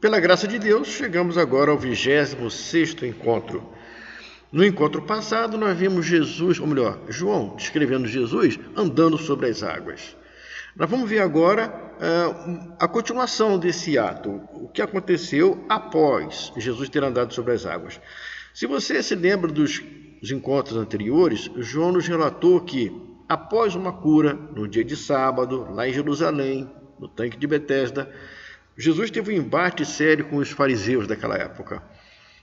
Pela graça de Deus, chegamos agora ao 26º encontro. No encontro passado, nós vimos Jesus, ou melhor, João, descrevendo Jesus andando sobre as águas. Nós vamos ver agora a continuação desse ato, o que aconteceu após Jesus ter andado sobre as águas. Se você se lembra dos encontros anteriores, João nos relatou que, após uma cura, no dia de sábado, lá em Jerusalém, no tanque de Betesda, Jesus teve um embate sério com os fariseus daquela época.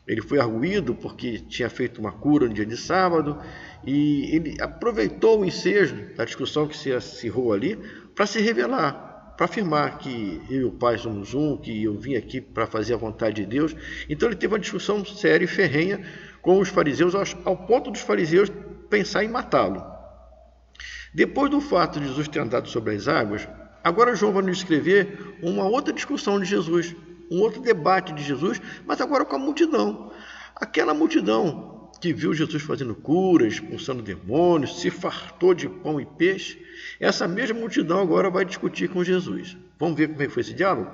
Ele foi arguído porque tinha feito uma cura no dia de sábado e ele aproveitou o ensejo da discussão que se acirrou ali para se revelar, para afirmar que eu e o Pai somos um, que eu vim aqui para fazer a vontade de Deus. Então ele teve uma discussão séria e ferrenha com os fariseus, ao ponto dos fariseus pensar em matá-lo. Depois do fato de Jesus ter andado sobre as águas, agora João vai nos escrever uma outra discussão de Jesus, um outro debate de Jesus, mas agora com a multidão. Aquela multidão que viu Jesus fazendo curas, expulsando demônios, se fartou de pão e peixe, essa mesma multidão agora vai discutir com Jesus. Vamos ver como é que foi esse diálogo?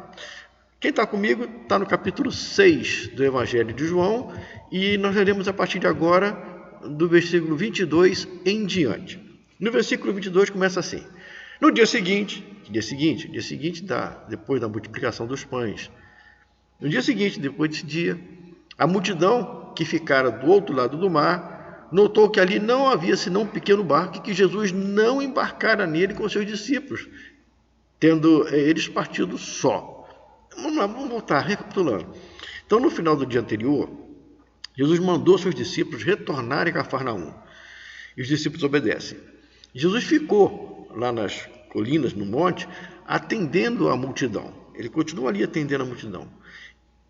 Quem está comigo está no capítulo 6 do Evangelho de João e nós leremos a partir de agora do versículo 22 em diante. No versículo 22 começa assim: No dia seguinte, depois da multiplicação dos pães, no dia seguinte, depois desse dia, a multidão que ficara do outro lado do mar notou que ali não havia senão um pequeno barco e que Jesus não embarcara nele com seus discípulos, tendo eles partido só. Vamos lá, vamos voltar, recapitulando. Então, no final do dia anterior, Jesus mandou seus discípulos retornarem a Cafarnaum. E os discípulos obedecem. Jesus ficou lá nas colinas, no monte, atendendo a multidão. Ele continua ali atendendo a multidão.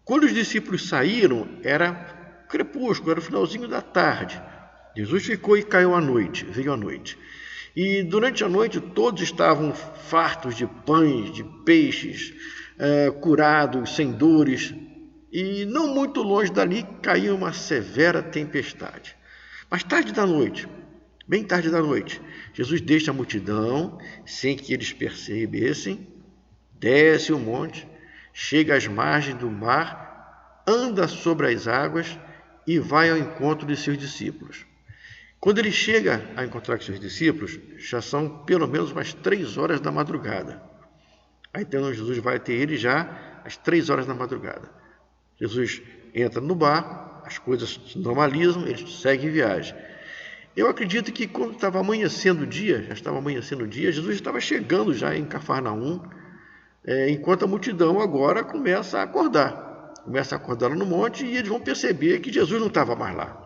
Quando os discípulos saíram, era crepúsculo, era o finalzinho da tarde. Jesus ficou e caiu a noite, veio a noite. E durante a noite todos estavam fartos de pães, de peixes, curados, sem dores. E não muito longe dali caiu uma severa tempestade. Mas tarde da noite, bem tarde da noite, Jesus deixa a multidão, sem que eles percebessem, desce o monte, chega às margens do mar, anda sobre as águas e vai ao encontro de seus discípulos. Quando ele chega a encontrar com seus discípulos, já são pelo menos umas 3 horas da madrugada. Aí então Jesus vai até ele já às 3 horas da madrugada. Jesus entra no barco, as coisas se normalizam, eles seguem viagem. Eu acredito que quando estava amanhecendo o dia, Jesus estava chegando já em Cafarnaum, enquanto a multidão agora começa a acordar lá no monte e eles vão perceber que Jesus não estava mais lá.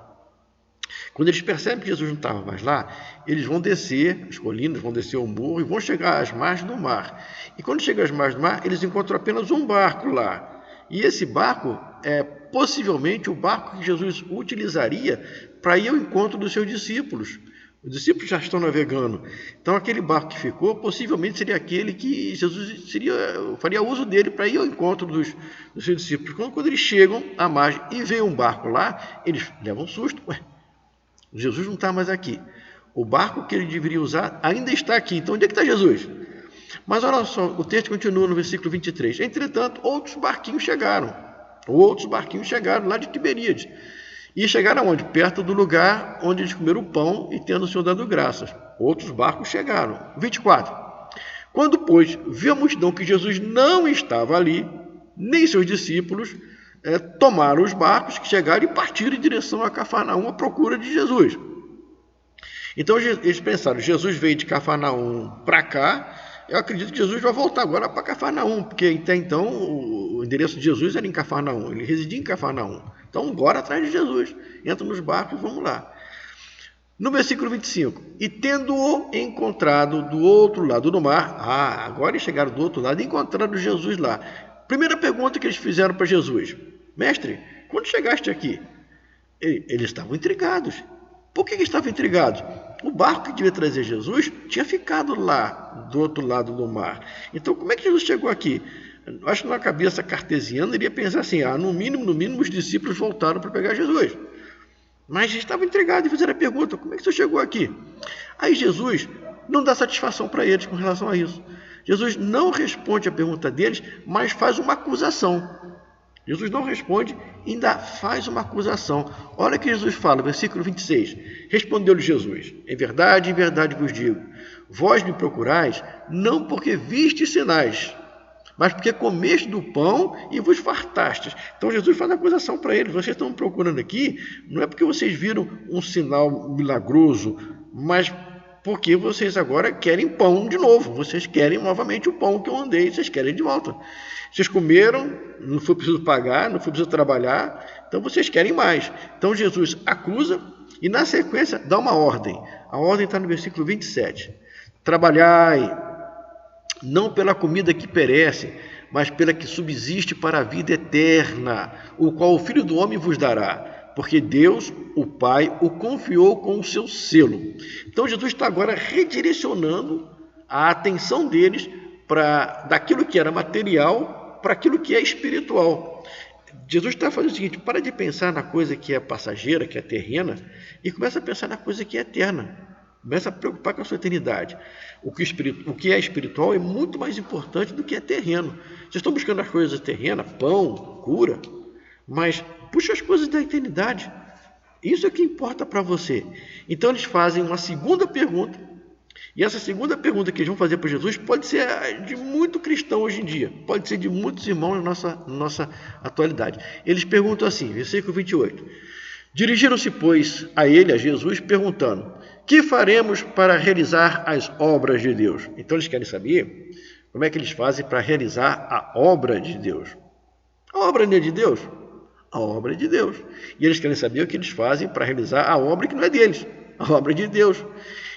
Quando eles percebem que Jesus não estava mais lá, eles vão descer as colinas, vão descer o morro e vão chegar às margens do mar. E quando chegam às margens do mar, eles encontram apenas um barco lá. E esse barco é possivelmente o barco que Jesus utilizaria para ir ao encontro dos seus discípulos. Os discípulos já estão navegando. Então, aquele barco que ficou, possivelmente seria aquele que Jesus faria uso dele para ir ao encontro dos seus discípulos. Quando eles chegam à margem e veem um barco lá, eles levam um susto. Jesus não está mais aqui. O barco que ele deveria usar ainda está aqui. Então, onde é que está Jesus? Mas olha só, o texto continua no versículo 23. Entretanto, outros barquinhos chegaram lá de Tiberíades. E chegaram aonde? Perto do lugar onde eles comeram o pão e tendo o Senhor dado graças. Outros barcos chegaram. 24. Quando, pois, viu a multidão que Jesus não estava ali, nem seus discípulos, tomaram os barcos que chegaram e partiram em direção a Cafarnaum à procura de Jesus. Então eles pensaram, Jesus veio de Cafarnaum para cá, eu acredito que Jesus vai voltar agora para Cafarnaum, porque até então o endereço de Jesus era em Cafarnaum, ele residia em Cafarnaum. Então, bora atrás de Jesus, entra nos barcos e vamos lá. No versículo 25, e tendo-o encontrado do outro lado do mar, agora eles chegaram do outro lado e encontraram Jesus lá. Primeira pergunta que eles fizeram para Jesus: Mestre, quando chegaste aqui? Eles estavam intrigados. Por que eles estavam intrigados? O barco que devia trazer Jesus tinha ficado lá do outro lado do mar. Então, como é que Jesus chegou aqui? Eu acho que na cabeça cartesiana ele ia pensar assim, no mínimo os discípulos voltaram para pegar Jesus. Mas eles estavam intrigados e fizeram a pergunta, como é que você chegou aqui? Aí Jesus não dá satisfação para eles com relação a isso. Jesus não responde à pergunta deles, mas faz uma acusação. Jesus não responde, ainda faz uma acusação. Olha o que Jesus fala, versículo 26. Respondeu-lhe Jesus: em verdade vos digo, vós me procurais, não porque vistes sinais, mas porque comeste do pão e vos fartastes. Então Jesus faz a acusação para eles. Vocês estão me procurando aqui, não é porque vocês viram um sinal milagroso, mas porque vocês agora querem pão de novo. Vocês querem novamente o pão que eu andei, vocês querem de volta. Vocês comeram, não foi preciso pagar, não foi preciso trabalhar, então vocês querem mais. Então Jesus acusa e na sequência dá uma ordem. A ordem está no versículo 27. Trabalhai, não pela comida que perece, mas pela que subsiste para a vida eterna, o qual o Filho do Homem vos dará, porque Deus, o Pai, o confiou com o seu selo. Então Jesus está agora redirecionando a atenção deles daquilo que era material para aquilo que é espiritual. Jesus está fazendo o seguinte: para de pensar na coisa que é passageira, que é terrena, e começa a pensar na coisa que é eterna. Começa a preocupar com a sua eternidade. O que é espiritual é muito mais importante do que é terreno. Vocês estão buscando as coisas terrenas, pão, cura, mas puxa as coisas da eternidade. Isso é o que importa para você. Então eles fazem uma segunda pergunta, e essa segunda pergunta que eles vão fazer para Jesus pode ser de muito cristão hoje em dia, pode ser de muitos irmãos na nossa atualidade. Eles perguntam assim, versículo 28. Dirigiram-se, pois, a Jesus, perguntando: que faremos para realizar as obras de Deus? Então eles querem saber como é que eles fazem para realizar a obra de Deus. A obra não é de Deus? A obra é de Deus. E eles querem saber o que eles fazem para realizar a obra que não é deles, a obra de Deus.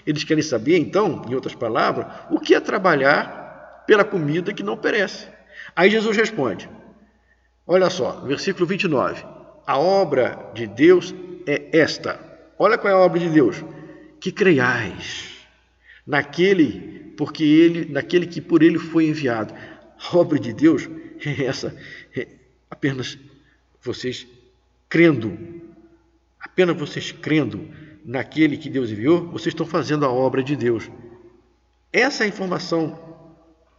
Eles querem saber, então, em outras palavras, o que é trabalhar pela comida que não perece. Aí Jesus responde, olha só, versículo 29. A obra de Deus é esta. Olha qual é a obra de Deus. Que creiais naquele que por ele foi enviado. A obra de Deus é essa. É apenas vocês crendo. Apenas vocês crendo naquele que Deus enviou, vocês estão fazendo a obra de Deus. Essa é a informação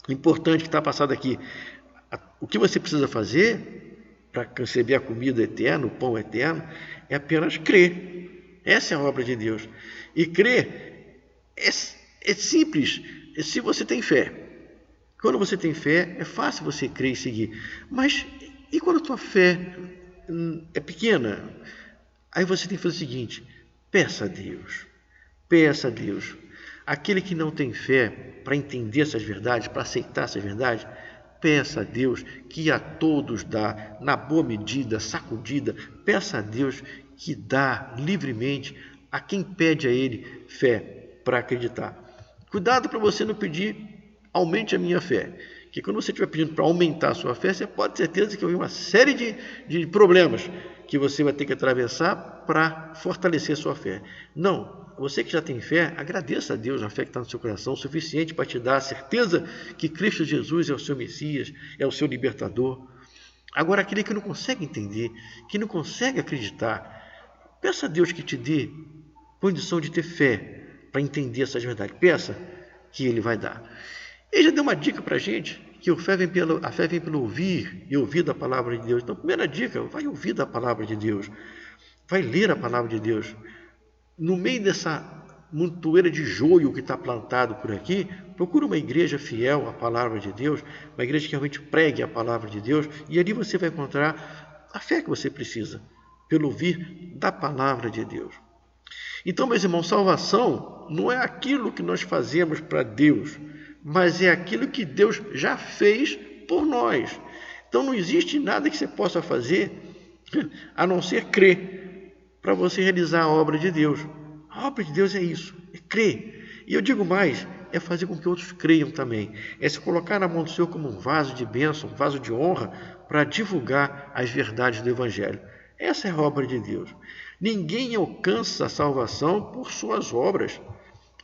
importante que está passada aqui. O que você precisa fazer para receber a comida eterna, o pão eterno, é apenas crer. Essa é a obra de Deus. E crer é simples, se você tem fé. Quando você tem fé, é fácil você crer e seguir. Mas e quando a tua fé é pequena? Aí você tem que fazer o seguinte: peça a Deus. Peça a Deus. Aquele que não tem fé para entender essas verdades, para aceitar essas verdades, peça a Deus que a todos dá, na boa medida, sacudida. Peça a Deus que dá livremente a quem pede a Ele fé para acreditar. Cuidado para você não pedir, aumente a minha fé. Que quando você estiver pedindo para aumentar a sua fé, você pode ter certeza que vai vir uma série de problemas que você vai ter que atravessar para fortalecer a sua fé. Não, você que já tem fé, agradeça a Deus a fé que está no seu coração, o suficiente para te dar a certeza que Cristo Jesus é o seu Messias, é o seu libertador. Agora, aquele que não consegue entender, que não consegue acreditar, peça a Deus que te dê condição de ter fé para entender essas verdades. Peça que Ele vai dar. Ele já deu uma dica para a gente, que a fé vem pelo ouvir e ouvir da palavra de Deus. Então, primeira dica, vai ouvir da palavra de Deus. Vai ler a palavra de Deus. No meio dessa montoeira de joio que está plantado por aqui, procura uma igreja fiel à palavra de Deus, uma igreja que realmente pregue a palavra de Deus, e ali você vai encontrar a fé que você precisa, pelo ouvir da palavra de Deus. Então, meus irmãos, salvação não é aquilo que nós fazemos para Deus, mas é aquilo que Deus já fez por nós. Então não existe nada que você possa fazer a não ser crer para você realizar a obra de Deus. A obra de Deus é isso, é crer. E eu digo mais, é fazer com que outros creiam também. É se colocar na mão do Senhor como um vaso de bênção, um vaso de honra para divulgar as verdades do Evangelho. Essa é a obra de Deus. Ninguém alcança a salvação por suas obras,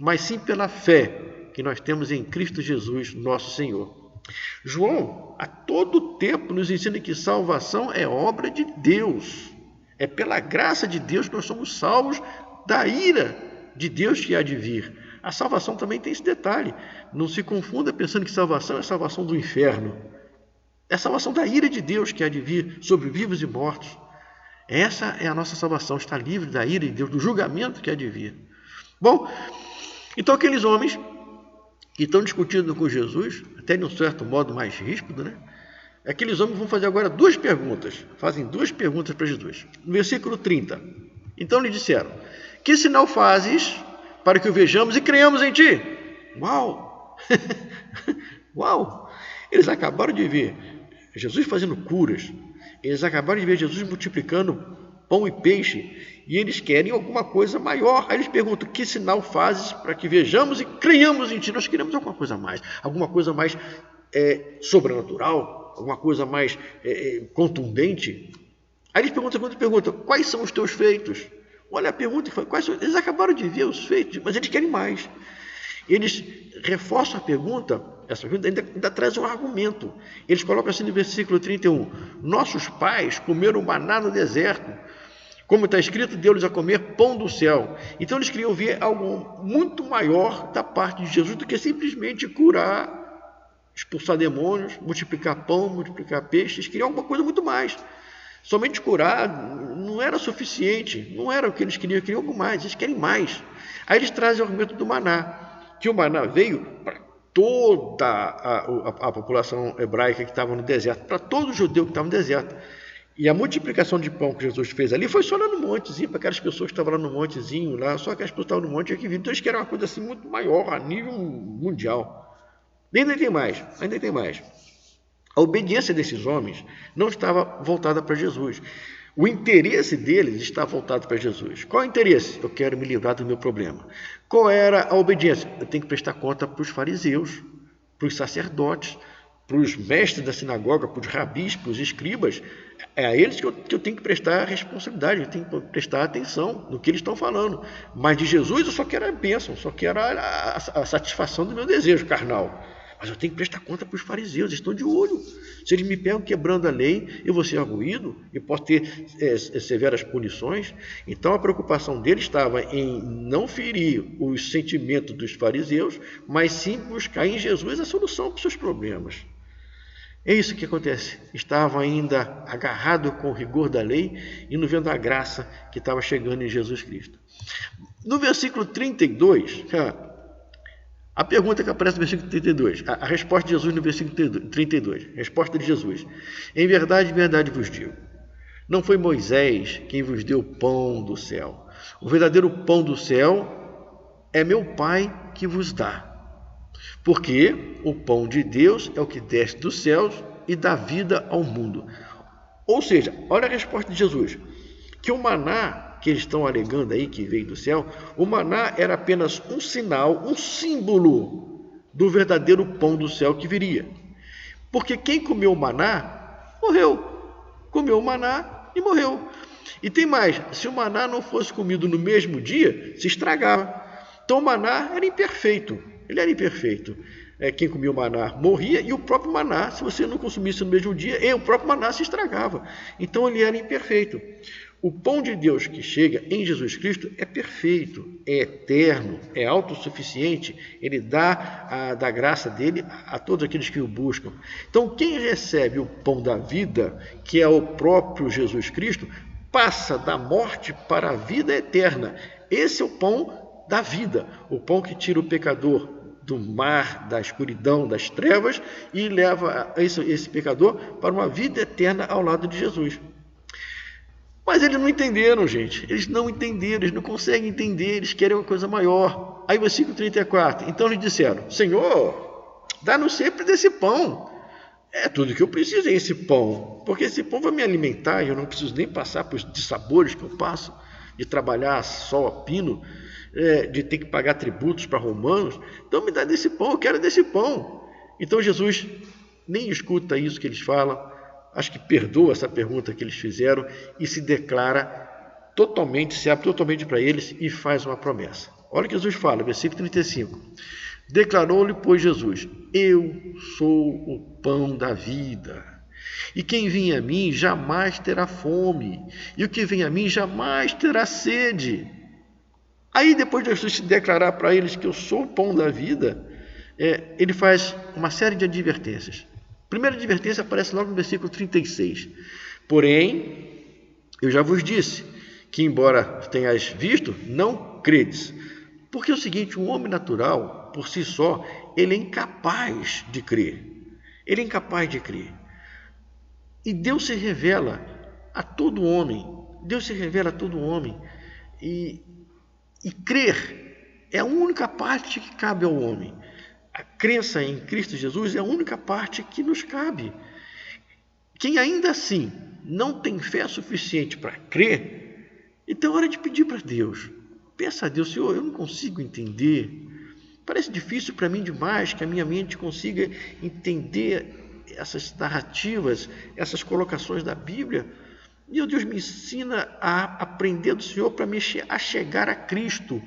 mas sim pela fé que nós temos em Cristo Jesus, nosso Senhor. João, a todo tempo, nos ensina que salvação é obra de Deus. É pela graça de Deus que nós somos salvos da ira de Deus que há de vir. A salvação também tem esse detalhe. Não se confunda pensando que salvação é salvação do inferno. É a salvação da ira de Deus que há de vir sobre vivos e mortos. Essa é a nossa salvação, está livre da ira de Deus, do julgamento que há de vir. Bom, então aqueles homens que estão discutindo com Jesus, até de um certo modo mais ríspido, né? Aqueles homens vão fazer agora duas perguntas. Fazem duas perguntas para Jesus. No versículo 30. Então lhe disseram: que sinal fazes para que o vejamos e creiamos em ti? Uau! Uau! Eles acabaram de ver Jesus fazendo curas. Eles acabaram de ver Jesus multiplicando pão e peixe. E eles querem alguma coisa maior. Aí eles perguntam: que sinal fazes para que vejamos e creiamos em ti? Nós queremos alguma coisa mais sobrenatural, alguma coisa mais contundente. Aí eles perguntam: quais são os teus feitos? Olha a pergunta, eles acabaram de ver os feitos, mas eles querem mais. Eles reforçam a pergunta, essa pergunta ainda traz um argumento. Eles colocam assim no versículo 31, nossos pais comeram maná no deserto, como está escrito, deu-lhes a comer pão do céu. Então eles queriam ver algo muito maior da parte de Jesus do que simplesmente curar, expulsar demônios, multiplicar pão, multiplicar peixe. Eles queriam alguma coisa muito mais. Somente curar não era suficiente, não era o que eles queriam algo mais, eles querem mais. Aí eles trazem o argumento do maná, que o maná veio para toda a população hebraica que estava no deserto, para todo judeu que estava no deserto. E a multiplicação de pão que Jesus fez ali foi só lá no montezinho, para aquelas pessoas que estavam lá no montezinho, lá, só aquelas pessoas que estavam no monte que viram. Então eles querem uma coisa assim muito maior, a nível mundial. Ainda tem mais. A obediência desses homens não estava voltada para Jesus. O interesse deles estava voltado para Jesus. Qual é o interesse? Eu quero me livrar do meu problema. Qual era a obediência? Eu tenho que prestar conta para os fariseus, para os sacerdotes, para os mestres da sinagoga, para os rabis, para os escribas. É a eles que eu tenho que prestar responsabilidade, eu tenho que prestar atenção no que eles estão falando. Mas de Jesus eu só quero a bênção, só quero a satisfação do meu desejo carnal. Mas eu tenho que prestar conta para os fariseus, eles estão de olho. Se eles me pegam quebrando a lei, eu vou ser arguído e posso ter severas punições. Então a preocupação deles estava em não ferir os sentimentos dos fariseus, mas sim buscar em Jesus a solução para os seus problemas. É isso que acontece. Estava ainda agarrado com o rigor da lei e não vendo a graça que estava chegando em Jesus Cristo. No versículo 32, a pergunta que aparece no versículo 32, a resposta de Jesus no versículo 32, resposta de Jesus: em verdade vos digo, não foi Moisés quem vos deu o pão do céu. O verdadeiro pão do céu é meu Pai que vos dá. Porque o pão de Deus é o que desce dos céus e dá vida ao mundo. Ou seja, olha a resposta de Jesus, que o maná que eles estão alegando aí que veio do céu, o maná era apenas um sinal, um símbolo do verdadeiro pão do céu que viria. Porque quem comeu o maná, morreu. Comeu o maná e morreu. E tem mais, se o maná não fosse comido no mesmo dia, se estragava. Então o maná era imperfeito. Ele era imperfeito. Quem comia o maná morria, e o próprio maná, se você não consumisse no mesmo dia, o próprio maná se estragava. Então ele era imperfeito. O pão de Deus que chega em Jesus Cristo é perfeito, é eterno, é autossuficiente. Ele dá da graça dele a todos aqueles que o buscam. Então quem recebe o pão da vida, que é o próprio Jesus Cristo, passa da morte para a vida eterna. Esse é o pão da vida, o pão que tira o pecador do mar, da escuridão, das trevas e leva esse pecador para uma vida eterna ao lado de Jesus. Mas eles não entenderam, gente. Eles não entenderam, eles não conseguem entender, eles querem uma coisa maior. Aí versículo 34. Então eles disseram: Senhor, dá-nos sempre desse pão. É tudo que eu preciso, é esse pão. Porque esse pão vai me alimentar e eu não preciso nem passar por os dissabores que eu passo, de trabalhar sol a pino, de ter que pagar tributos para romanos. Então me dá desse pão, eu quero desse pão. Então Jesus nem escuta isso que eles falam, acho que perdoa essa pergunta que eles fizeram e se declara totalmente, se abre totalmente para eles e faz uma promessa. Olha o que Jesus fala, versículo 35. Declarou-lhe, pois, Jesus: eu sou o pão da vida. E quem vem a mim jamais terá fome, e o que vem a mim jamais terá sede. Aí, depois de Jesus se declarar para eles que eu sou o pão da vida, ele faz uma série de advertências. Primeira advertência aparece logo no versículo 36. Porém, eu já vos disse que, embora tenhais visto, não credes. Porque é o seguinte, um homem natural, por si só, ele é incapaz de crer. Ele é incapaz de crer. E Deus se revela a todo homem. Deus se revela a todo homem. E crer é a única parte que cabe ao homem. A crença em Cristo Jesus é a única parte que nos cabe. Quem ainda assim não tem fé suficiente para crer, então é hora de pedir para Deus. Peça a Deus, Senhor, eu não consigo entender. Parece difícil para mim demais que a minha mente consiga entender essas narrativas, essas colocações da Bíblia. Meu Deus, me ensina a aprender do Senhor para me chegar a Cristo.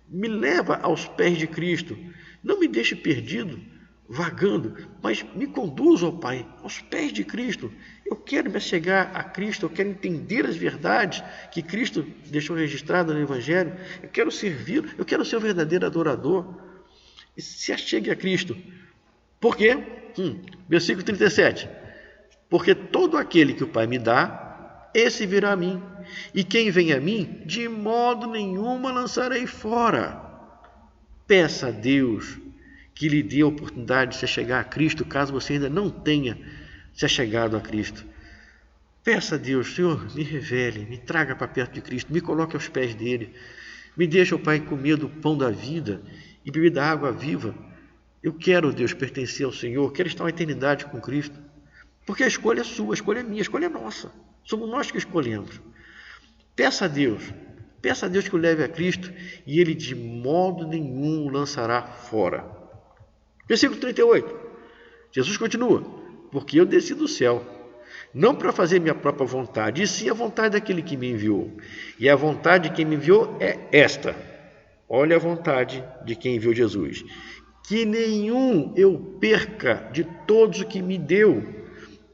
Me leva aos pés de Cristo. Não me deixe perdido, vagando, mas me conduza, ó Pai, aos pés de Cristo. Eu quero me chegar a Cristo, eu quero entender as verdades que Cristo deixou registradas no Evangelho. Eu quero servir, eu quero ser o verdadeiro adorador. E se achegue a Cristo. Por quê? Versículo 37. Porque todo aquele que o Pai me dá, esse virá a mim. E quem vem a mim, de modo nenhum lançarei fora. Peça a Deus que lhe dê a oportunidade de se chegar a Cristo, caso você ainda não tenha se achegado a Cristo. Peça a Deus, Senhor, me revele, me traga para perto de Cristo, me coloque aos pés dele. Me deixa, ó Pai, comer do pão da vida e beber da água viva. Eu quero, Deus, pertencer ao Senhor, quero estar uma eternidade com Cristo. Porque a escolha é sua, a escolha é minha, a escolha é nossa. Somos nós que escolhemos. Peça a Deus que o leve a Cristo e ele de modo nenhum o lançará fora. Versículo 38. Jesus continua, porque eu desci do céu, não para fazer minha própria vontade, e sim a vontade daquele que me enviou. E a vontade de quem me enviou é esta. Olha a vontade de quem enviou Jesus. Que nenhum eu perca de todos o que me deu.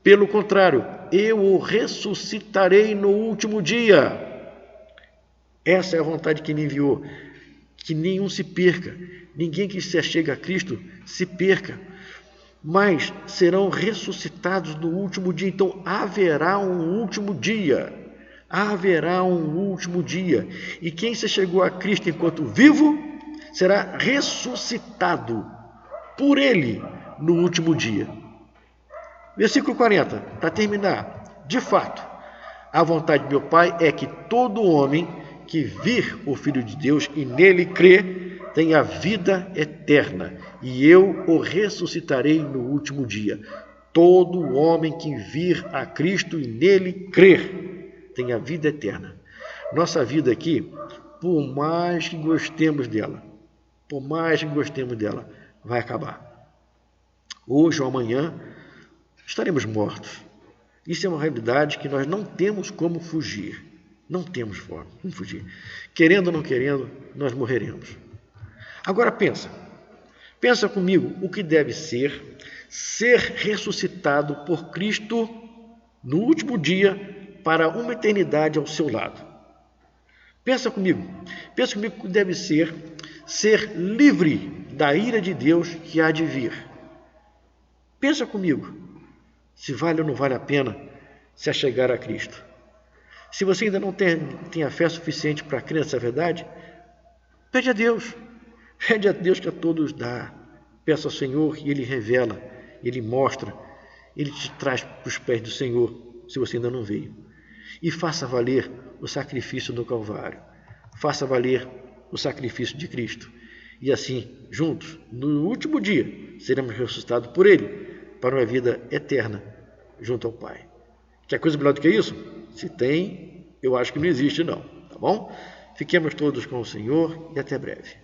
Pelo contrário, eu o ressuscitarei no último dia. Essa é a vontade que me enviou, que nenhum se perca, ninguém que se achegue a Cristo se perca, mas serão ressuscitados no último dia. Então haverá um último dia, e quem se chegou a Cristo enquanto vivo, será ressuscitado por ele no último dia. Versículo 40, para terminar, de fato, a vontade de meu Pai é que todo homem que vir o Filho de Deus e nele crê, tenha vida eterna, e eu o ressuscitarei no último dia. Todo homem que vir a Cristo e nele crer, tenha vida eterna. Nossa vida aqui, por mais que gostemos dela, vai acabar. Hoje ou amanhã, estaremos mortos. Isso é uma realidade que nós não temos como fugir. Não temos forma de fugir. Querendo ou não querendo, nós morreremos. Agora pensa comigo o que deve ser ressuscitado por Cristo no último dia para uma eternidade ao seu lado. Pensa comigo o que deve ser livre da ira de Deus que há de vir. Pensa comigo se vale ou não vale a pena se achegar a Cristo. Se você ainda não tem a fé suficiente para crer nessa verdade, pede a Deus que a todos dá. Peça ao Senhor e Ele revela, Ele mostra, Ele te traz para os pés do Senhor, se você ainda não veio. E faça valer o sacrifício do Calvário. Faça valer o sacrifício de Cristo. E assim, juntos, no último dia, seremos ressuscitados por Ele para uma vida eterna junto ao Pai. Quer coisa melhor do que isso? Se tem, eu acho que não existe não, tá bom? Fiquemos todos com o Senhor e até breve.